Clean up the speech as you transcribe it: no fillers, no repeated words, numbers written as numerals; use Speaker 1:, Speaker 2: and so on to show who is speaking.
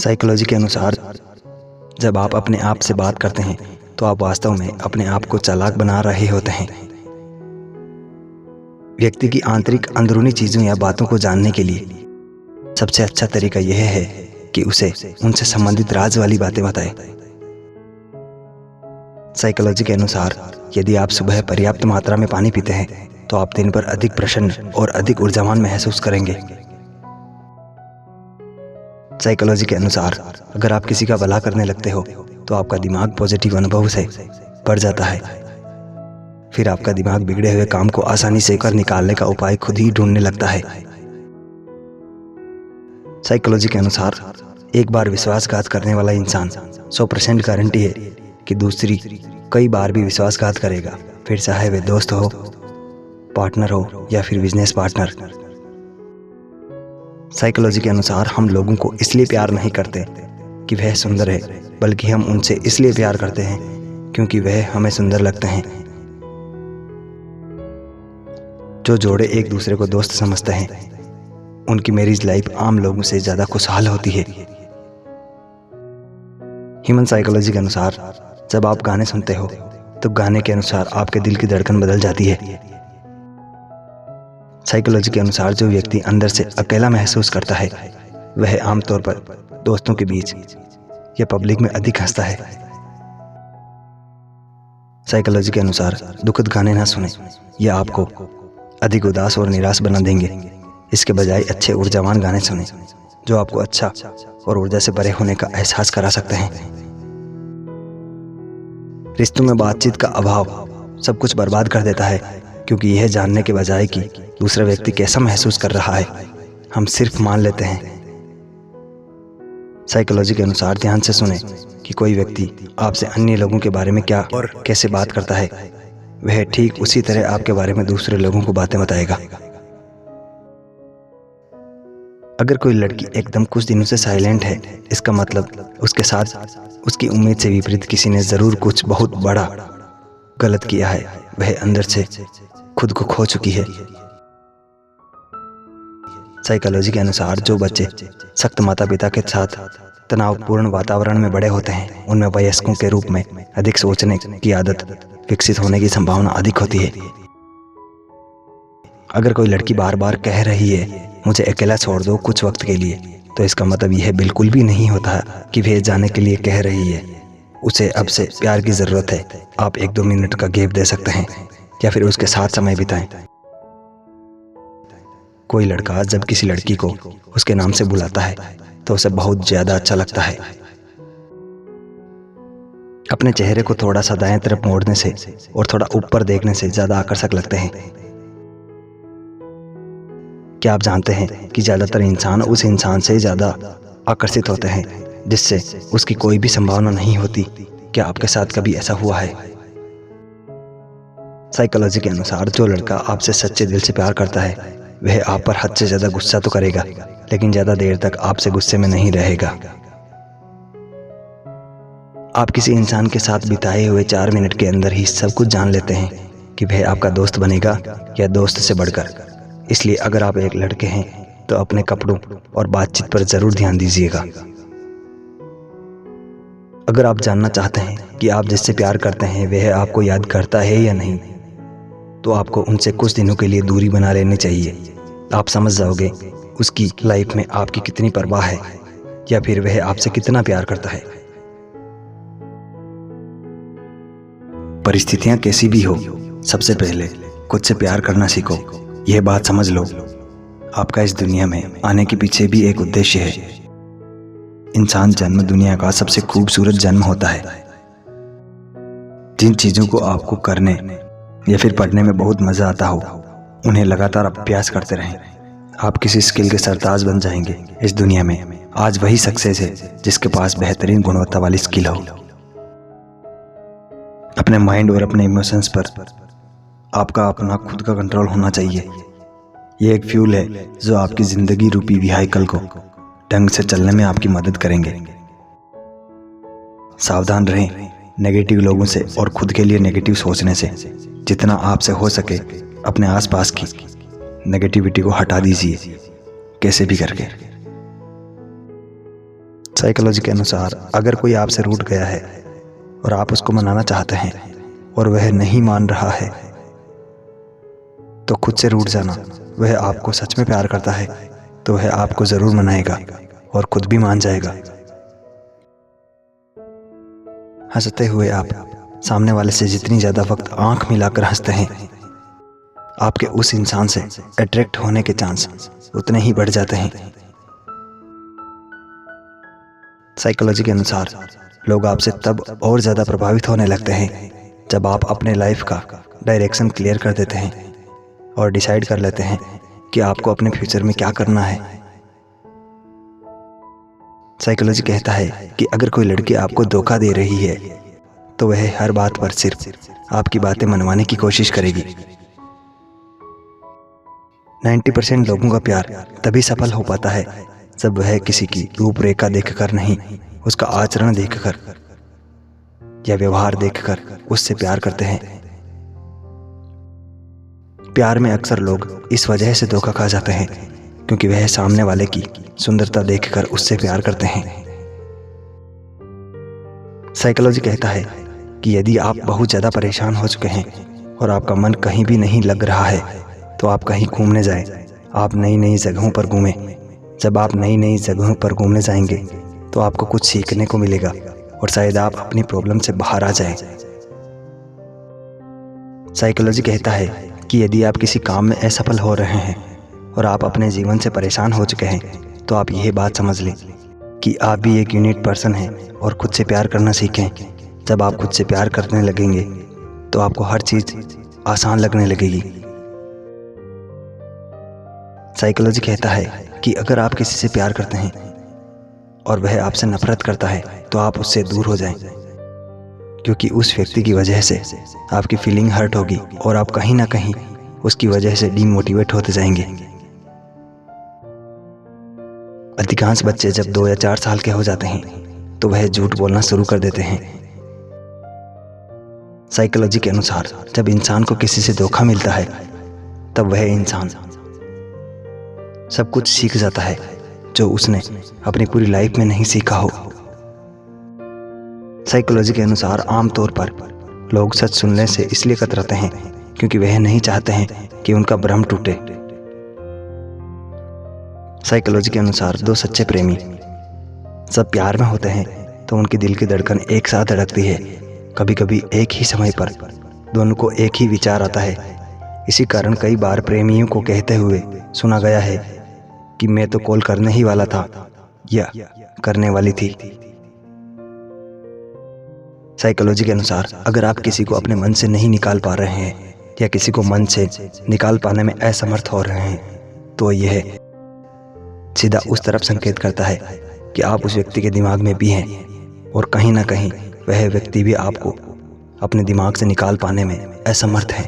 Speaker 1: Psychology के अनुसार जब आप अपने आप से बात करते हैं तो आप वास्तव में अपने आप को चालाक बना रहे होते हैं। व्यक्ति की आंतरिक अंदरूनी चीज़ों या बातों को जानने के लिए सबसे अच्छा तरीका यह है कि उसे उनसे संबंधित राज वाली बातें बताएं। साइकोलॉजी के अनुसार यदि आप सुबह पर्याप्त मात्रा में पानी पीते हैं तो आप दिन भर अधिक प्रसन्न और अधिक ऊर्जावान महसूस करेंगे। साइकोलॉजी के अनुसार अगर आप किसी का भला करने लगते हो तो आपका दिमाग पॉजिटिव अनुभव से भर जाता है। फिर आपका दिमाग बिगड़े हुए काम को आसानी से कर निकालने का उपाय खुद ही ढूंढने लगता है। साइकोलॉजी के अनुसार एक बार विश्वासघात करने वाला इंसान 100% गारंटी है कि दूसरी कई बार भी विश्वासघात करेगा, फिर चाहे वे दोस्त हो, पार्टनर हो या फिर बिजनेस पार्टनर। साइकोलॉजी के अनुसार हम लोगों को इसलिए प्यार नहीं करते कि वह सुंदर है, बल्कि हम उनसे इसलिए प्यार करते हैं क्योंकि वह हमें सुंदर लगते हैं। जो जोड़े एक दूसरे को दोस्त समझते हैं उनकी मैरिज लाइफ आम लोगों से ज़्यादा खुशहाल होती है। ह्यूमन साइकोलॉजी के अनुसार जब आप गाने सुनते हो तो गाने के अनुसार आपके दिल की धड़कन बदल जाती है। साइकोलॉजी के अनुसार जो व्यक्ति अंदर से अकेला महसूस करता है वह आमतौर पर दोस्तों के बीच या पब्लिक में अधिक हंसता है। साइकोलॉजी के अनुसार दुखद गाने ना सुने, यह आपको अधिक उदास और निराश बना देंगे। इसके बजाय अच्छे ऊर्जावान गाने सुने जो आपको अच्छा और ऊर्जा से भरे होने का एहसास करा सकते हैं। रिश्तों में बातचीत का अभाव सब कुछ बर्बाद कर देता है, क्योंकि यह जानने के बजाय कि दूसरा व्यक्ति कैसा महसूस कर रहा है हम सिर्फ मान लेते हैं। साइकोलॉजी के अनुसार ध्यान से सुने कि कोई व्यक्ति आपसे अन्य लोगों के बारे में क्या और कैसे बात करता है, वह ठीक उसी तरह आपके बारे में दूसरे लोगों को बातें बताएगा। अगर कोई लड़की एकदम कुछ दिनों से साइलेंट है, इसका मतलब उसके साथ उसकी उम्मीद से विपरीत किसी ने जरूर कुछ बहुत बड़ा गलत किया है। वह अंदर से खुद को खो चुकी है। साइकोलॉजी के अनुसार जो बच्चे सख्त माता पिता के साथ तनावपूर्ण वातावरण में बड़े होते हैं उनमें वयस्कों के रूप में अधिक सोचने की आदत विकसित होने की संभावना अधिक होती है। अगर कोई लड़की बार बार कह रही है मुझे अकेला छोड़ दो कुछ वक्त के लिए, तो इसका मतलब यह बिल्कुल भी नहीं होता कि वह जाने के लिए कह रही है। उसे अब से प्यार की ज़रूरत है। आप 1-2 मिनट का गैप दे सकते हैं या फिर उसके साथ समय बिताएं। कोई लड़का जब किसी लड़की को उसके नाम से बुलाता है तो उसे बहुत ज़्यादा अच्छा लगता है। अपने चेहरे को थोड़ा सा दाएं तरफ मोड़ने से और थोड़ा ऊपर देखने से ज़्यादा आकर्षक लगते हैं। क्या आप जानते हैं कि ज़्यादातर इंसान उस इंसान से ज़्यादा आकर्षित होते हैं जिससे उसकी कोई भी संभावना नहीं होती? क्या आपके साथ कभी ऐसा हुआ है? साइकोलॉजी के अनुसार जो लड़का आपसे सच्चे दिल से प्यार करता है वह आप पर हद से ज़्यादा गुस्सा तो करेगा, लेकिन ज़्यादा देर तक आपसे गुस्से में नहीं रहेगा। आप किसी इंसान के साथ बिताए हुए 4 मिनट के अंदर ही सब कुछ जान लेते हैं कि वह आपका दोस्त बनेगा या दोस्त से बढ़कर। इसलिए अगर आप एक लड़के हैं तो अपने कपड़ों और बातचीत पर ज़रूर ध्यान दीजिएगा। अगर आप जानना चाहते हैं कि आप जिससे प्यार करते हैं वह आपको याद करता है या नहीं, तो आपको उनसे कुछ दिनों के लिए दूरी बना लेनी चाहिए। आप समझ जाओगे उसकी लाइफ में आपकी कितनी परवाह है या फिर वह आपसे कितना प्यार करता है। परिस्थितियां कैसी भी हो, सबसे पहले खुद से प्यार करना सीखो। यह बात समझ लो, आपका इस दुनिया में आने के पीछे भी एक उद्देश्य है। इंसान जन्म दुनिया का सबसे खूबसूरत जन्म होता है। जिन चीज़ों को आपको करने या फिर पढ़ने में बहुत मज़ा आता हो उन्हें लगातार अभ्यास करते रहें। आप किसी स्किल के सरताज बन जाएंगे। इस दुनिया में आज वही सक्सेस है जिसके पास बेहतरीन गुणवत्ता वाली स्किल हो। अपने माइंड और अपने इमोशंस पर आपका अपना खुद का कंट्रोल होना चाहिए। ये एक फ्यूल है जो आपकी ज़िंदगी रूपी व्हीकल को ढंग से चलने में आपकी मदद करेंगे। सावधान रहें नेगेटिव लोगों से और खुद के लिए नेगेटिव सोचने से। जितना आपसे हो सके अपने आसपास की नेगेटिविटी को हटा दीजिए, कैसे भी करके। साइकोलॉजी के अनुसार अगर कोई आपसे रूठ गया है और आप उसको मनाना चाहते हैं और वह नहीं मान रहा है तो खुद से रूठ जाना। वह आपको सच में प्यार करता है तो वह आपको ज़रूर मनाएगा और खुद भी मान जाएगा। हंसते हुए आप सामने वाले से जितनी ज़्यादा वक्त आंख मिलाकर हंसते हैं, आपके उस इंसान से अट्रैक्ट होने के चांस उतने ही बढ़ जाते हैं। साइकोलॉजी के अनुसार लोग आपसे तब और ज़्यादा प्रभावित होने लगते हैं जब आप अपने लाइफ का डायरेक्शन क्लियर कर देते हैं और डिसाइड कर लेते हैं कि आपको अपने फ्यूचर में क्या करना है। साइकोलॉजी कहता है कि अगर कोई लड़की आपको धोखा दे रही है तो वह हर बात पर सिर्फ आपकी बातें मनवाने की कोशिश करेगी। 90% लोगों का प्यार तभी सफल हो पाता है जब वह किसी की रूपरेखा देखकर नहीं, उसका आचरण देखकर या व्यवहार देखकर उससे प्यार करते हैं। प्यार में अक्सर लोग इस वजह से धोखा खा जाते हैं क्योंकि वह सामने वाले की सुंदरता देखकर उससे प्यार करते हैं। साइकोलॉजी कहता है कि यदि आप बहुत ज़्यादा परेशान हो चुके हैं और आपका मन कहीं भी नहीं लग रहा है तो आप कहीं घूमने जाएं। आप नई नई जगहों पर घूमें। जब आप नई नई जगहों पर घूमने जाएंगे तो आपको कुछ सीखने को मिलेगा और शायद आप अपनी प्रॉब्लम से बाहर आ जाएं। साइकोलॉजी कहता है कि यदि आप किसी काम में असफल हो रहे हैं और आप अपने जीवन से परेशान हो चुके हैं तो आप यह बात समझ लें कि आप भी एक यूनिक पर्सन हैं और खुद से प्यार करना सीखें। जब आप खुद से प्यार करने लगेंगे तो आपको हर चीज़ आसान लगने लगेगी। साइकोलॉजी कहता है कि अगर आप किसी से प्यार करते हैं और वह आपसे नफरत करता है तो आप उससे दूर हो जाएं, क्योंकि उस व्यक्ति की वजह से आपकी फीलिंग हर्ट होगी और आप कहीं ना कहीं उसकी वजह से डीमोटिवेट होते जाएंगे। अधिकांश बच्चे जब 2 या 4 साल के हो जाते हैं तो वह झूठ बोलना शुरू कर देते हैं। साइकोलॉजी के अनुसार जब इंसान को किसी से धोखा मिलता है तब वह इंसान सब कुछ सीख जाता है जो उसने अपनी पूरी लाइफ में नहीं सीखा हो। साइकोलॉजी के अनुसार आमतौर पर लोग सच सुनने से इसलिए कतराते हैं क्योंकि वह नहीं चाहते हैं कि उनका भ्रम टूटे। साइकोलॉजी के अनुसार 2 सच्चे प्रेमी जब प्यार में होते हैं तो उनकी दिल की धड़कन एक साथ धड़कती है। कभी कभी एक ही समय पर दोनों को एक ही विचार आता है। इसी कारण कई बार प्रेमियों को कहते हुए सुना गया है कि मैं तो कॉल करने ही वाला था या करने वाली थी। साइकोलॉजी के अनुसार अगर आप किसी को अपने मन से नहीं निकाल पा रहे हैं या किसी को मन से निकाल पाने में असमर्थ हो रहे हैं तो यह सीधा उस तरफ संकेत करता है कि आप उस व्यक्ति के दिमाग में भी हैं और कहीं ना कहीं वह व्यक्ति भी आपको अपने दिमाग से निकाल पाने में असमर्थ है।